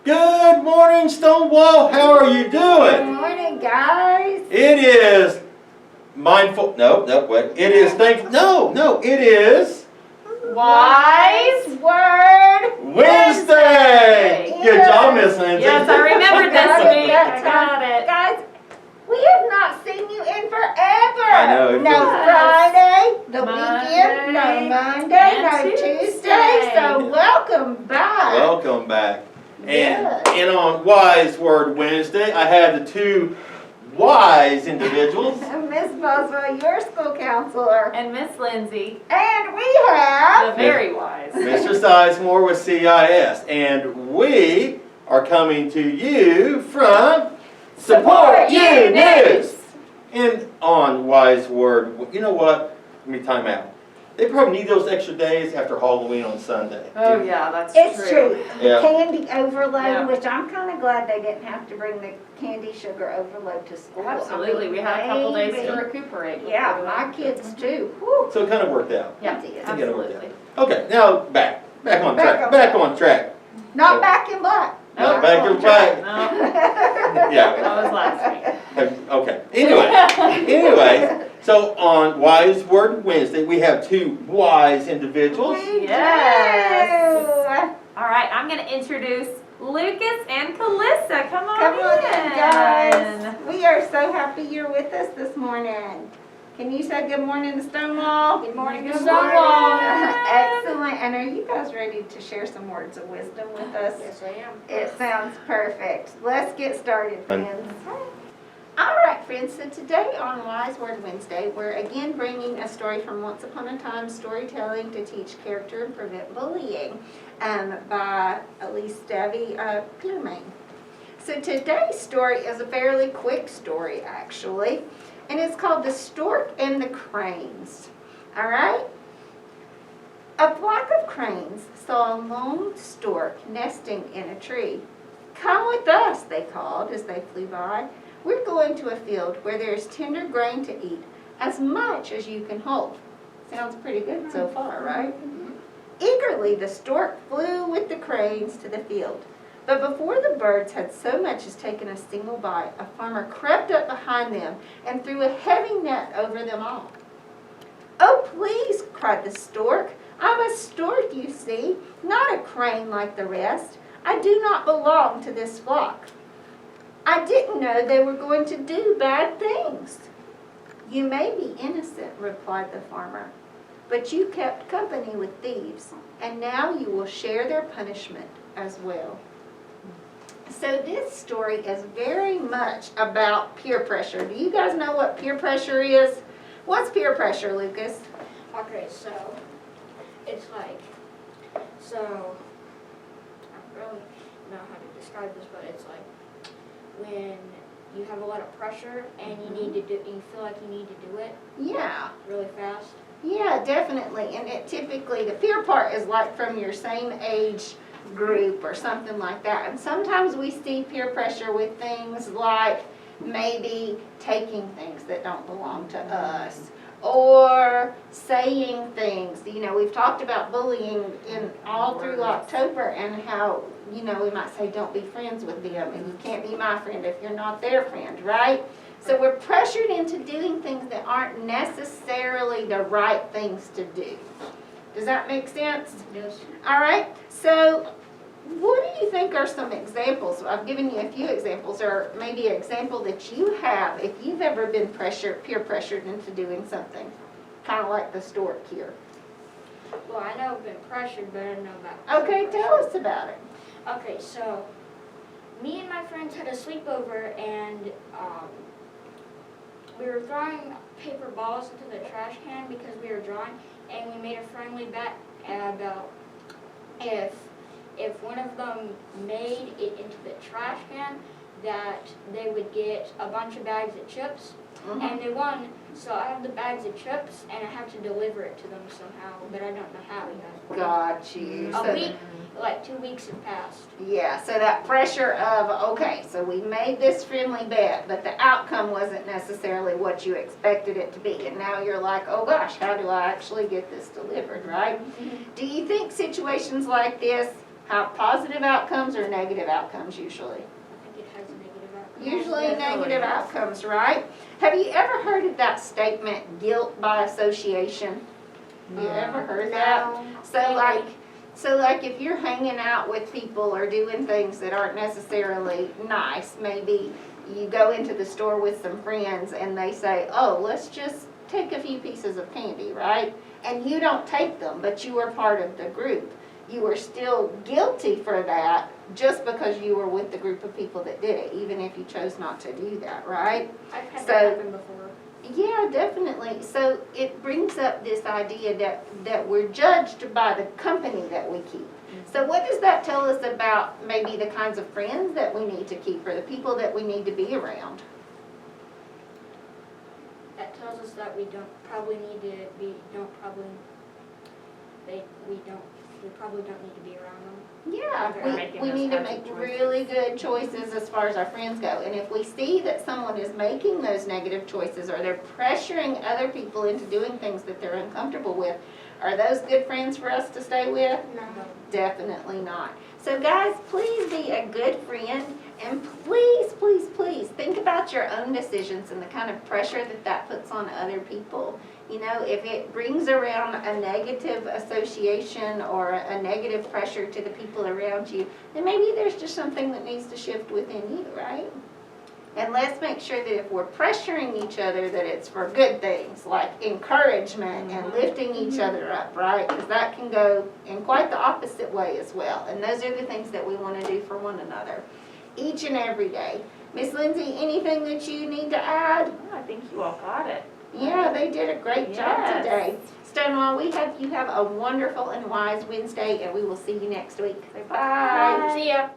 Good morning, Stonewall. How are you Good doing? morning, guys. It is mindful. No, wait. It is thankful. No. It is Wise Word Wednesday. Good job, Miss Lindsay. Yes, I remembered Got this it, week. that I got time. it. Guys, we have not seen you in forever. I know, it No feels- Friday, the Monday, weekend, no Monday, and no Tuesday. Tuesday. So welcome back. Welcome back. Yes. And on Wise Word Wednesday, I have the two wise individuals. Miss Boswell, your school counselor. And Miss Lindsay, And we the have very wise. Mr. Sizemore with CIS. And we are coming to you from Support You News. And on Wise Word, you know what? Let me time out. They probably need those extra days after Halloween on Sunday. Oh yeah, that's It's true. The Yeah. candy overload, Yeah. which I'm kind of glad they didn't have to bring the candy sugar overload to school. Absolutely, we had a couple days to recuperate. Yeah, before my that. kids too. Whew. So it kind of worked out. Yeah, It did. absolutely. Okay, now back on track. Back Back on track. Not back in black. Nope. Back in black. No, Yeah. that was last week. Okay. Anyway, so on Wise Word Wednesday, we have two wise individuals. Yes. All right, I'm going to introduce Lucas and Calissa. Come on Come on in, guys. in. We are so happy you're with us this morning. Can you say good morning to Stonewall? Good morning, Good Stonewall. Excellent. And are you guys ready to share some words of wisdom with us? Yes, I am. It sounds perfect. Let's get started, friends. All right, friends. So today on Wise Word Wednesday, we're again bringing a story from Once Upon a Time Storytelling to Teach Character and Prevent Bullying by Elise Davy Piermain. So today's story is a fairly quick story, actually, and it's called The Stork and the Cranes. All right? A flock of cranes saw a lone stork nesting in a tree. "Come with us," they called as they flew by. "We're going to a field where there is tender grain to eat, as much as you can hold." Sounds pretty good so far, right? Eagerly, the stork flew with the cranes to the field. But before the birds had so much as taken a single bite, a farmer crept up behind them and threw a heavy net over them all. "Oh, please," cried the stork. "I'm a stork, you see, not a crane like the rest. I do not belong to this flock. I didn't know they were going to do bad things." "You may be innocent," replied the farmer, "but you kept company with thieves, and now you will share their punishment as well." So this story is very much about peer pressure. Do you guys know what peer pressure is? What's peer pressure, Lucas? Okay, so it's like, so I don't really know how to describe this, but it's like when you have a lot of pressure and you need to do, you feel like you need to do it Yeah. really fast. Yeah, definitely. And it typically, the peer part is like from your same age group or something like that. And sometimes we see peer pressure with things like maybe taking things that don't belong to us or saying things. You know, we've talked about bullying in all through October and how, you know, we might say don't be friends with them and you can't be my friend if you're not their friend, right? So we're pressured into doing things that aren't necessarily the right things to do. Does that make sense? Yes. All right. So what do you think are some examples? I've given you a few examples, or maybe an example that you have if you've ever been peer pressured into doing something, kind of like the stork here. Well, I know I've been pressured, but I don't know about Okay, peer tell pressure. us about it. Okay, so me and my friends had a sleepover, and we were throwing paper balls into the trash can because we were drawing, and we made a friendly bet about if one of them made it into the trash can, that they would get a bunch of bags of chips, and they won. So I have the bags of chips, and I have to deliver it to them somehow, but I don't know how yet. Got you. A week, like 2 weeks have passed. Yeah, so that pressure of, okay, so we made this friendly bet, but the outcome wasn't necessarily what you expected it to be. And now you're like, oh gosh, how do I actually get this delivered, right? Do you think situations like this Have positive outcomes or negative outcomes usually? I think it has a negative outcome. Usually definitely. negative outcomes, right? Have you ever heard of that statement, guilt by association? You ever heard that? So like if you're hanging out with people or doing things that aren't necessarily nice, maybe you go into the store with some friends and they say, oh, let's just take a few pieces of candy, right? And you don't take them, but you are part of the group. You are still guilty for that just because you were with the group of people that did it, even if you chose not to do that, right? I've had So- that happen before. Yeah, definitely. So it brings up this idea that we're judged by the company that we keep. So what does that tell us about maybe the kinds of friends that we need to keep or the people that we need to be around? That tells us that we probably don't need to be around them. Yeah, They're making we those need to kinds of make choices. really good choices as far as our friends go. And if we see that someone is making those negative choices or they're pressuring other people into doing things that they're uncomfortable with, are those good friends for us to stay with? No. Definitely not. So guys, please be a good friend and please, please, please think about your own decisions and the kind of pressure that puts on other people. You know, if it brings around a negative association or a negative pressure to the people around you, then maybe there's just something that needs to shift within you, right? And let's make sure that if we're pressuring each other, that it's for good things, like encouragement and lifting each other up, right? Because that can go in quite the opposite way as well. And those are the things that we want to do for one another, each and every day. Miss Lindsay, anything that you need to add? Oh, I think you all got it. Yeah, they did a great job Yes. today. Stonewall, you have a wonderful and wise Wednesday, and we will see you next week. Bye. Bye. See ya.